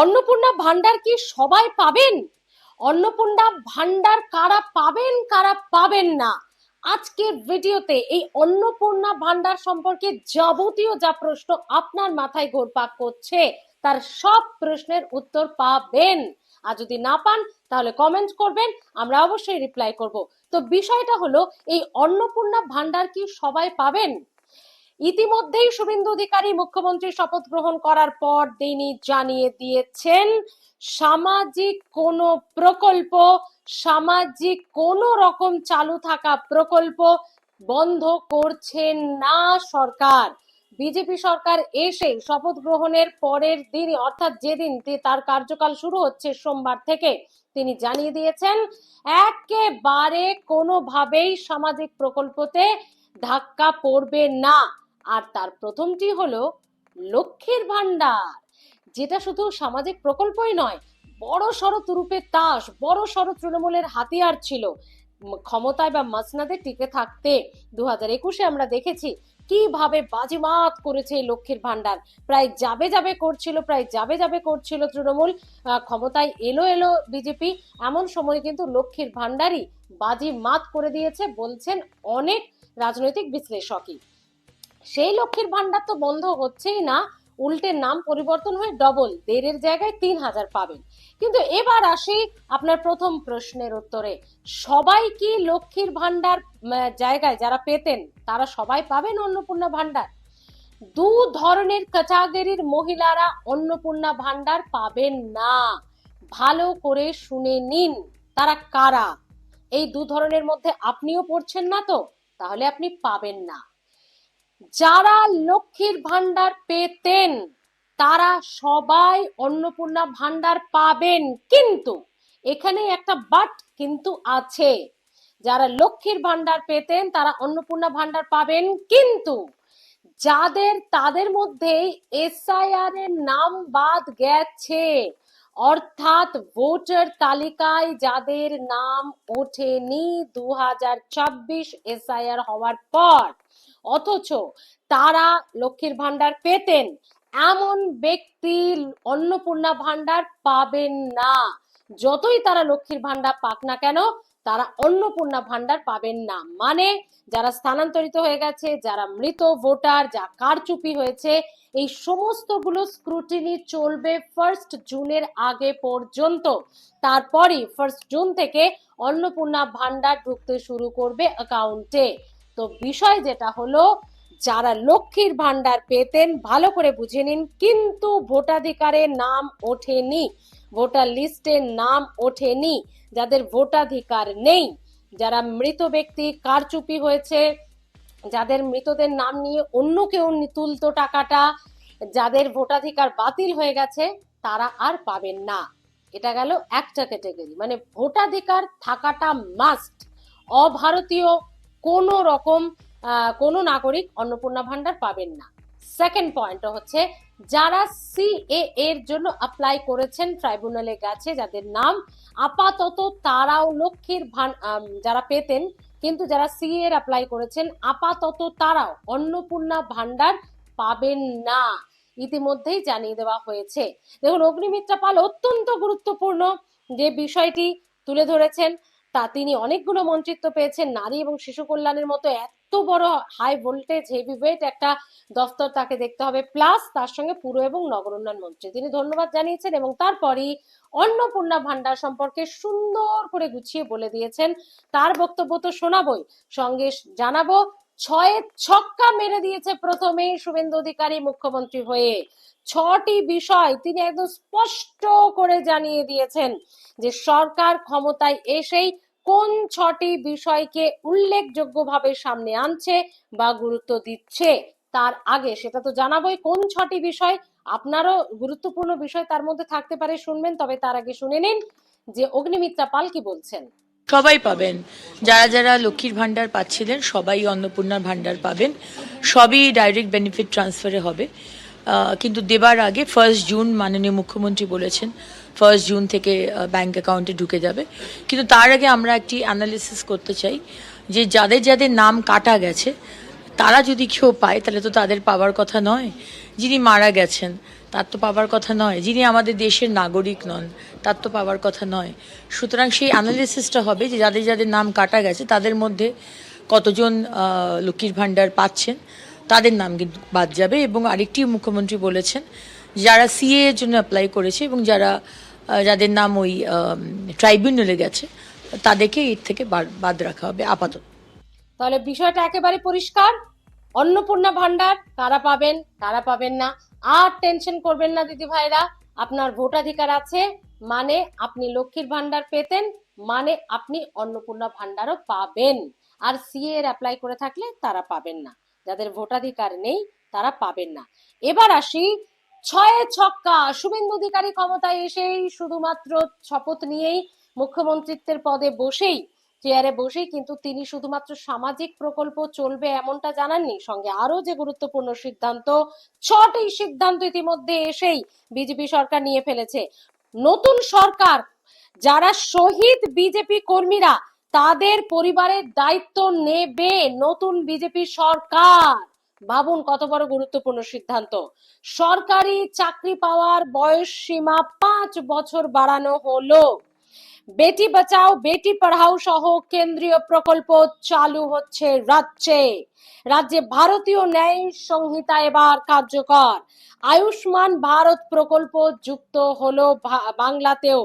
অন্নপূর্ণা ভান্ডার কি সবাই পাবেন? অন্নপূর্ণা ভান্ডার কারা পাবেন, কারা পাবেন না, আজকের ভিডিওতে এই অন্নপূর্ণা ভান্ডার সম্পর্কে যাবতীয় যা প্রশ্ন আপনার মাথায় ঘুরপাক করছে তার সব প্রশ্নের উত্তর পাবেন। আর যদি না পান তাহলে কমেন্ট করবেন, আমরা অবশ্যই রিপ্লাই করব। তো বিষয়টা হলো, এই অন্নপূর্ণা ভান্ডার কি সবাই পাবেন? ইতিমধ্যেই শুভেন্দু অধিকারী মুখ্যমন্ত্রী শপথ গ্রহণ করার পর তিনি জানিয়ে দিয়েছেন, সামাজিক কোন প্রকল্প, সামাজিক কোন রকম চালু থাকা প্রকল্প বন্ধ করছেন না সরকার। বিজেপি সরকার এসে শপথ গ্রহণের পরের দিন, অর্থাৎ যেদিন তার কার্যকাল শুরু হচ্ছে সোমবার থেকে, তিনি জানিয়ে দিয়েছেন একেবারে কোনোভাবেই সামাজিক প্রকল্পতে ধাক্কা পড়বে না। আর তার প্রথমটি হলো লক্ষ্মীর ভান্ডার, যেটা শুধু সামাজিক প্রকল্পই নয়, বড় সড় তুরুপের তাস, বড় সড় তৃণমূলের হাতিয়ার ছিল ক্ষমতায় বা মাসনাদে টিকে থাকতে। 2021-এ আমরা দেখেছি কিভাবে বাজিমাত করেছে লক্ষ্মীর ভান্ডার, প্রায় যাবে যাবে করছিল তৃণমূল, ক্ষমতায় এলো বিজেপি, এমন সময় কিন্তু লক্ষ্মীর ভান্ডারই বাজিমাত করে দিয়েছে বলছেন অনেক রাজনৈতিক বিশ্লেষকই। সেই লক্ষ্মীর ভান্ডার তো বন্ধ হচ্ছেই না, উল্টে নাম পরিবর্তন হয়ে ডবল, 1,500 জায়গায় 3,000 পাবেন। কিন্তু এবার আসি আপনার প্রথম প্রশ্নের উত্তরে, সবাই কি লক্ষ্মীর ভান্ডার জায়গায় যারা পেতেন তারা সবাই পাবেন অন্নপূর্ণা ভান্ডার? দু ধরনের ক্যাটাগরির মহিলারা অন্নপূর্ণা ভান্ডার পাবেন না। ভালো করে শুনে নিন তারা কারা। এই দু ধরনের মধ্যে আপনিও পড়ছেন না তো? তাহলে আপনি পাবেন না। যারা লক্ষ্মীর ভান্ডার পেতেন তারা সবাই অন্নপূর্ণা ভান্ডার পাবেন, কিন্তু এখানে একটা বাট কিন্তু আছে। যারা লক্ষ্মীর ভান্ডার পেতেন তারা অন্নপূর্ণা ভান্ডার পাবেন, কিন্তু তাদের মধ্যে এসআইআর এর নাম বাদ গেছে, অর্থাৎ ভোটার তালিকায় যাদের নাম ওঠেনি 2026 এসআইআর হওয়ার পর, অথচ তারা লক্ষ্মীর ভান্ডার পেতেন, এমন ব্যক্তি অন্নপূর্ণা ভান্ডার পাবেন না। যতই তারা লক্ষ্মীর ভান্ডার পাক না কেন, তারা অন্নপূর্ণা ভান্ডার পাবেন না। মানে যারা স্থানান্তরিত হয়ে গেছে, যারা মৃত ভোটার, যা কারচুপি হয়েছে, এই সমস্তগুলো স্ক্রুটিনি চলবে 1 জুনের আগে পর্যন্ত। তারপরই 1 জুন থেকে অন্নপূর্ণা ভান্ডার ঢুকতে শুরু করবে অ্যাকাউন্টে। তো বিষয় যেটা হলো, যারা লক্ষ্মীর ভান্ডার পেতেন ভালো করে বুঝে নিন, কিন্তু ভোটাধিকারে নাম ওঠেনি, ভোটার লিস্টে নাম ওঠেনি, যাদের ভোটাধিকার নেই, যারা মৃত ব্যক্তি, কারচুপি হয়েছে, যাদের মৃতদের নাম নিয়ে অন্য কেউ তুলতো টাকাটা, যাদের ভোটাধিকার বাতিল হয়ে গেছে, তারা আর পাবেন না। এটা গেল একটা ক্যাটাগরি, মানে ভোটাধিকার থাকাটা মাস্ট। অভারতীয় কোন রকম কোন নাগরিক অন্নপূর্ণা ভান্ডার পাবেন না। সেকেন্ড পয়েন্ট হচ্ছে, যারা সিএ এর জন্য অ্যাপ্লাই করেছেন, ট্রাইব্যুনালে গেছে যাদের নাম, আপাতত তারাও লক্ষ্মীর যারা পেতেন, কিন্তু যারা সিএ এর অ্যাপ্লাই করেছেন আপাতত তারাও অন্নপূর্ণা ভান্ডার পাবেন না, ইতিমধ্যেই জানিয়ে দেওয়া হয়েছে। দেখুন, অগ্নিমিত্রা পাল অত্যন্ত গুরুত্বপূর্ণ যে বিষয়টি তুলে ধরেছেন, তা তিনি অনেকগুলো মন্ত্রিত্ব পেয়েছেন, নারী এবং শিশু কল্যাণের মতো এত বড় হাই ভোল্টেজ হেভিওয়েট একটা দফতর তাকে দেখতে হবে, প্লাস তার সঙ্গে পুর এবং নগর উন্নয়ন মন্ত্রী, তিনি ধন্যবাদ জানিয়েছেন এবং তারপরই অন্নপূর্ণা ভান্ডার সম্পর্কে সুন্দর করে গুছিয়ে বলে দিয়েছেন। তার বক্তব্য তো শোনাবই, সঙ্গে জানাবো 6 ছক্কা মেরে দিয়েছে প্রথমেই শুভেন্দু অধিকারী মুখ্যমন্ত্রী হয়ে। 6টি বিষয় তিনি একদম স্পষ্ট করে জানিয়ে দিয়েছেন যে সরকার ক্ষমতায় এসেই কোন 6টি বিষয়কে উল্লেখযোগ্যভাবে সামনে আনছে বা গুরুত্ব দিচ্ছে। তার আগে সেটা তো জানাবোই কোন 6টি বিষয়, আপনারও গুরুত্বপূর্ণ বিষয় তার মধ্যে থাকতে পারে, শুনবেন। তবে তার আগে শুনে নিন যে অগ্নিমিত্রা পাল কি বলছেন। সবাই পাবেন, যারা যারা লক্ষ্মীর ভান্ডার পাচ্ছিলেন সবাই অন্নপূর্ণার ভান্ডার পাবেন, সবই ডাইরেক্ট বেনিফিট ট্রান্সফারে হবে। কিন্তু দেবার আগে 1 জুন মাননীয় মুখ্যমন্ত্রী বলেছেন 1 জুন থেকে ব্যাংক অ্যাকাউন্টে ঢুকে যাবে। কিন্তু তার আগে আমরা একটি অ্যানালিসিস করতে চাই যে যাদের যাদের নাম কাটা গেছে তারা যদি কেউ পায় তাহলে তো তাদের পাওয়ার কথা নয়। যিনি মারা গেছেন তার তো পাওয়ার কথা নয়। যিনি আমাদের দেশের নাগরিক নন তার তো পাওয়ার কথা নয়। সুতরাং সেই অ্যানালিসিসটা হবে যে যাদের যাদের নাম কাটা গেছে তাদের মধ্যে কতজন লক্ষ্মীর ভাণ্ডার পাচ্ছেন, তাদের নাম কিন্তু বাদ যাবে। এবং আরেকটি মুখ্যমন্ত্রী বলেছেন যারা সিএ এর জন্য অ্যাপ্লাই করেছে এবং যাদের নাম ওই ট্রাইব্যুনালে গেছে তাদেরকে এর থেকে বাদ রাখা হবে আপাতত। তাহলে বিষয়টা একেবারে পরিষ্কার, অন্নপূর্ণা ভান্ডার কারা পাবেন কারা পাবেন না, আর টেনশন করবেন না দিদি ভাইরা। আপনার ভোটাধিকার আছে মানে আপনি লক্ষ্মীর ভান্ডার পেতেন, মানে আপনি অন্নপূর্ণা ভান্ডারও পাবেন। আর সিএ এর অ্যাপ্লাই করে থাকলে তারা পাবেন না, যাদের ভোটাধিকার নেই তারা পাবেন না। এবার আসি ছয়ে ছক্কা, শুভেন্দু অধিকারী ক্ষমতায় এসেই শুধুমাত্র শপথ নিয়েই মুখ্যমন্ত্রীত্বের পদে বসেই চেয়ারে বসেই কিন্তু তিনি শুধুমাত্র সামাজিক প্রকল্প চলবে এমনটা জানাননি, সঙ্গে আরো যে গুরুত্বপূর্ণ সিদ্ধান্ত, ছটি সিদ্ধান্ত ইতিমধ্যে এসেই বিজেপি সরকার নিয়ে ফেলেছে। নতুন সরকার, যারা শহীদ বিজেপি কর্মীরা তাদের পরিবারের দায়িত্ব নেবে নতুন বিজেপি সরকার। ভাবুন কত বড় গুরুত্বপূর্ণ সিদ্ধান্ত। সরকারি চাকরি পাওয়ার বয়স সীমা 5 বছর বাড়ানো হলো। বেটি বাঁচাও বেটি পড়াও সহ কেন্দ্রীয় প্রকল্প চালু হচ্ছে রাজ্যে। রাজ্যে ভারতীয় ন্যায় সংহিতা এবার কার্যকর। আয়ুষ্মান ভারত প্রকল্প যুক্ত হলো বাংলাতেও,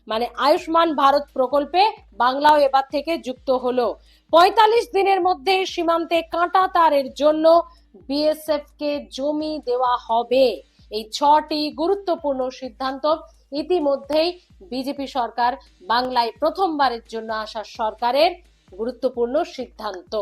মানে আয়ুষ্মান ভারত প্রকল্পে বাংলাও এবার থেকে যুক্ত হলো। 45 দিনের মধ্যে সীমান্তে কাঁটা তারের জন্য বিএসএফ কে জমি দেওয়া হবে। এই 6টি গুরুত্বপূর্ণ সিদ্ধান্ত ইতিমধ্যেই বিজেপি সরকার, বাংলায় প্রথমবারের জন্য আসা সরকারের গুরুত্বপূর্ণ সিদ্ধান্ত।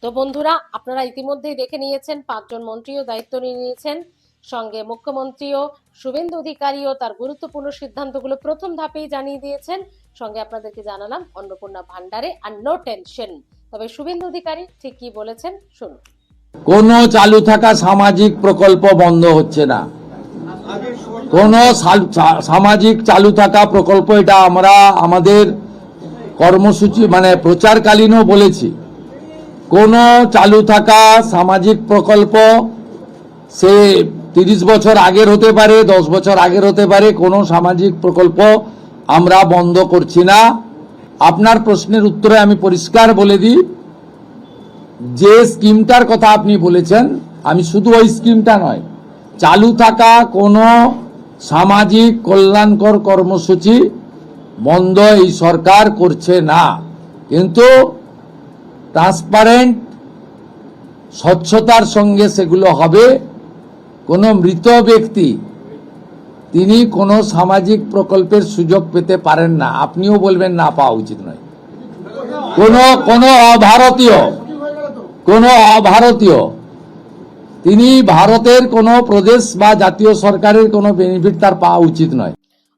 তো বন্ধুরা, আপনারা ইতিমধ্যেই দেখে নিয়েছেন 5 জন মন্ত্রীও দায়িত্ব নিয়ে নিয়েছেন, সঙ্গে মুখ্যমন্ত্রীও শুভেন্দু অধিকারীও তার গুরুত্বপূর্ণ সিদ্ধান্তগুলো প্রথম ধাপেই জানিয়ে দিয়েছেন। সঙ্গে আপনাদেরকে জানালাম অন্নপূর্ণা ভান্ডারে আর নো টেনশন। তবে শুভেন্দু অধিকারী ঠিক কি বলেছেন শুনুন। কোনো চালু থাকা সামাজিক প্রকল্প বন্ধ হচ্ছে না। কোন সামাজিক চালু থাকা প্রকল্প, এটা আমরা আমাদের কর্মসূচি মানে প্রচারকালীনও বলেছি, কোন চালু থাকা সামাজিক প্রকল্প সে 30 বছর আগের হতে পারে, 10 বছর আগের হতে পারে, কোনো সামাজিক প্রকল্প আমরা বন্ধ করছি না। আপনার প্রশ্নের উত্তরে আমি পরিষ্কার বলে দিই, যে স্কিমটার কথা আপনি বলেছেন, আমি শুধু ওই স্কিমটা নয়, চালু থাকা কোনো সামাজিক কল্যাণকর কর্মসূচি বন্ধ এই সরকার করছে না। কিন্তু ট্রান্সপারেন্ট স্বচ্ছতার সঙ্গে সেগুলো হবে। কোনো মৃত ব্যক্তি তিনি কোনো সামাজিক প্রকল্পের সুযোগ পেতে পারেন না, আপনিও বলবেন না পাওয়া উচিত নয়। কোনো অভারতীয় তিনি ভারতের কোনো প্রদেশ বা জাতীয় সরকারের কোনো বেনিফিট তার পাওয়া উচিত নয়।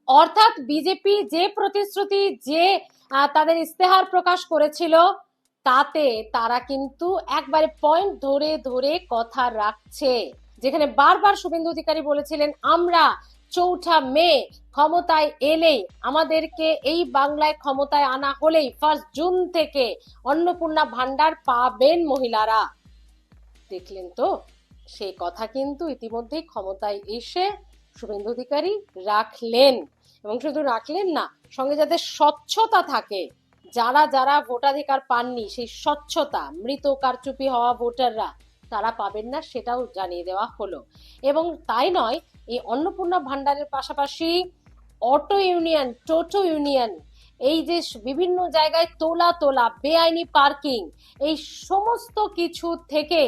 অর্থাৎ বিজেপি যে প্রতিশ্রুতি, যে তাদের ইস্তেহার প্রকাশ করেছিল, তাতে তারা কিন্তু একবারে পয়েন্ট ধরে ধরে কথা রাখছে। যেখানে বারবার শুভেন্দু অধিকারী বলেছিলেন আমরা 4 মে ক্ষমতায় এলেই, আমাদেরকে এই বাংলায় ক্ষমতায় আনা হলেই 1 জুন থেকে অন্নপূর্ণা ভান্ডার পাবেন মহিলারা। দেখলেন তো, সেই কথা কিন্তু ইতিমধ্যেই ক্ষমতায় এসে শুভেন্দু অধিকারী রাখলেন। এবং শুধু রাখলেন না, সঙ্গে যাদের স্বচ্ছতা থাকে, যারা যারা ভোটাধিকার পাননি, সেই স্বচ্ছতা, মৃত কারচুপি হওয়া ভোটাররা তারা পাবেন না, সেটাও জানিয়ে দেওয়া হলো। এবং তাই নয়, এই অন্নপূর্ণা ভান্ডারের পাশাপাশি অটো ইউনিয়ন, টোটো ইউনিয়ন, এই যে বিভিন্ন জায়গায় তোলা তোলা বেআইনি পার্কিং, এই সমস্ত কিছু থেকে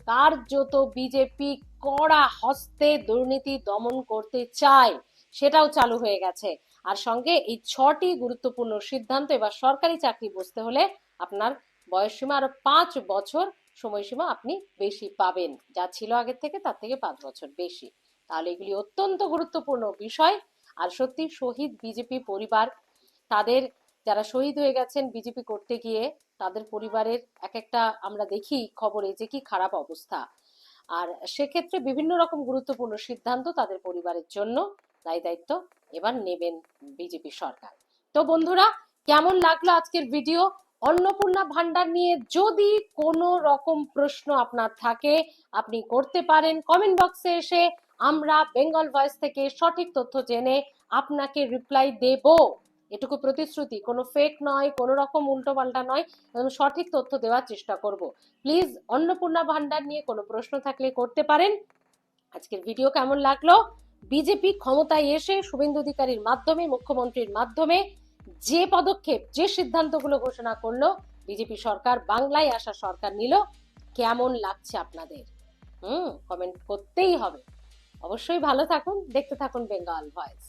কার্যত বিজেপি কড়া হস্তে দুর্নীতি দমন করতে চায়, সেটাও চালু হয়ে গেছে। আর সঙ্গে এই 6টি গুরুত্বপূর্ণ সিদ্ধান্ত, এবার সরকারি চাকরি বসতে হলে আপনার বয়সসীমা আরো 5 বছর সময়সীমা আপনি বেশি পাবেন, যা ছিল আগের থেকে তার থেকে 5 বছর বেশি। তাহলে এগুলি অত্যন্ত গুরুত্বপূর্ণ বিষয়। আর সত্যি শহীদ বিজেপি পরিবার, তাদের যারা শহীদ হয়ে গেছেন বিজেপি করতে গিয়ে, তাদের পরিবারের এক একটা আমরা দেখি খবরে যে কি খারাপ অবস্থা। আর সেক্ষেত্রে বিভিন্ন রকম গুরুত্বপূর্ণ সিদ্ধান্ত তাদের পরিবারের জন্য দায়িত্ব এবার নেবেন বিজেপি সরকার। তো বন্ধুরা, কেমন লাগলো আজকের ভিডিও? অন্নপূর্ণা ভান্ডার নিয়ে যদি কোনো রকম প্রশ্ন আপনার থাকে, আপনি করতে পারেন কমেন্ট বক্সে এসে। আমরা বেঙ্গল ভয়েস থেকে সঠিক তথ্য জেনে আপনাকে রিপ্লাই দেব। এটুকু প্রতিশ্রুতি, কোনো ফেক নয়, কোনো রকম উল্টোপাল্টা নয়, এবং সঠিক তথ্য দেওয়ার চেষ্টা করব। প্লিজ অন্নপূর্ণা ভান্ডার নিয়ে কোনো প্রশ্ন থাকলে করতে পারেন। আজকের ভিডিও কেমন লাগলো? বিজেপি ক্ষমতায় এসে শুভেন্দু অধিকারীর মাধ্যমে, মুখ্যমন্ত্রীর মাধ্যমে যে পদক্ষেপ, যে সিদ্ধান্তগুলো ঘোষণা করলো বিজেপি সরকার, বাংলায় আসা সরকার নিল, কেমন লাগছে আপনাদের? কমেন্ট করতেই হবে। অবশ্যই ভালো থাকুন, দেখতে থাকুন বেঙ্গল ভয়েস।